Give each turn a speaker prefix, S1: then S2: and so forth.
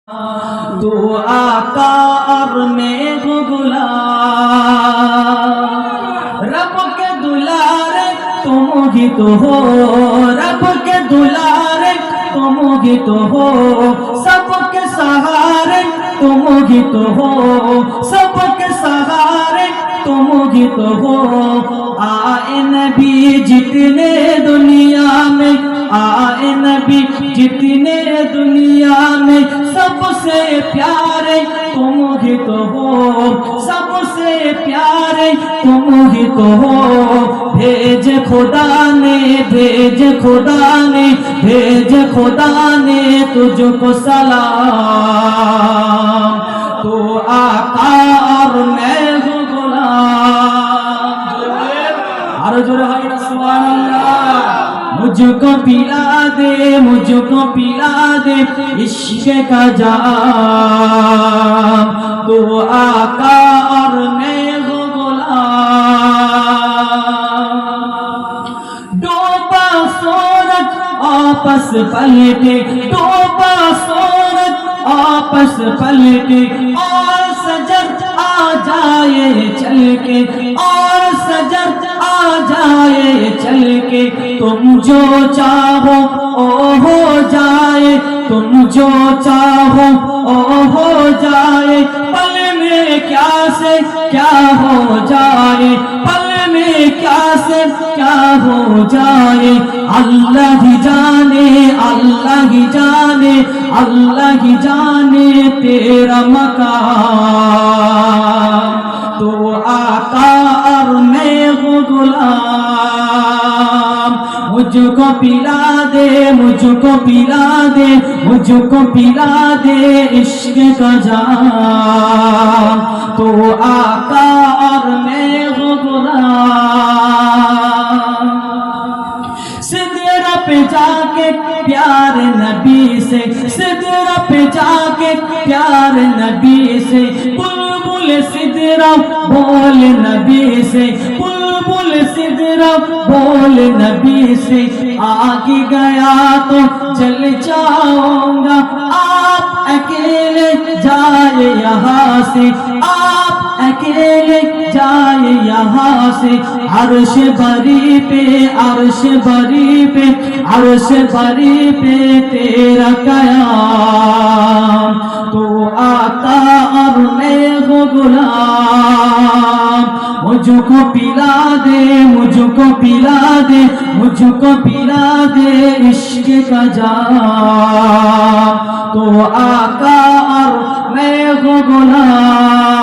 S1: تو آقا اور میں ہوں غلام، رب کے دلارے تم ہی تو ہو، رب کے دلارے تم ہی تو ہو، سب کے سہارے تم ہی تو ہو، سب کے سہارے تم ہی تو ہو۔ آئے نبی جتنے دنیا میں، آئے نبی جتنے دنیا میں، سب سے پیارے تم ہی تو ہو، سب سے پیارے تم ہی تو ہو۔ بھیج خدا نے، بھیج خدا نے، بھیج خدا نے تجھ کو سلام، تو آقا اور میں ہوں غلام۔ اور جو رہا سبحان اللہ، مجھ کو پلا دے، مجھ کو پلا دے عشق کا جام، تو آقا اور میں ہوں غلام۔ ڈوبا سورج آپس پلٹے، ڈوبا سورج آپس پلٹے، اور سجر آ جائے چل کے، اور سجر آ جائے چل کے، تم جو چاہو او ہو جائے، تم جو چاہو او ہو جائے، پل میں کیا سے کیا ہو جائے، پل میں کیا سے کیا ہو جائے، اللہ ہی جانے، اللہ ہی جانے، اللہ ہی جانے تیرا مقام، تو آقا اور میں ہوں غلام۔ مجھ کو پلا دے، مجھ کو پلا دے، مجھ کو پلا دے عشق کا جام، تو آقا اور میں ہوں غلام۔ سدرہ پہ جا کے پیارے نبی سے، سدرہ پہ جا کے پیارے نبی سے، بلبل سدرہ بول نبی سے، بلبل سدرہ بول نبی سے، آگے گیا تو چل جاؤں گا، آپ اکیلے جائے یہاں سے، آپ اکیلے جائے یہاں سے، عرش بری پہ، عرش بری پہ، عرش بری پہ تیرا قیام، تو آقا اور میں ہوں غلام۔ مجھ کو پلا دے، مجھ کو پلا دے، مجھ کو پلا دے عشق کا جام، تو آقا اور میں ہوں غلام۔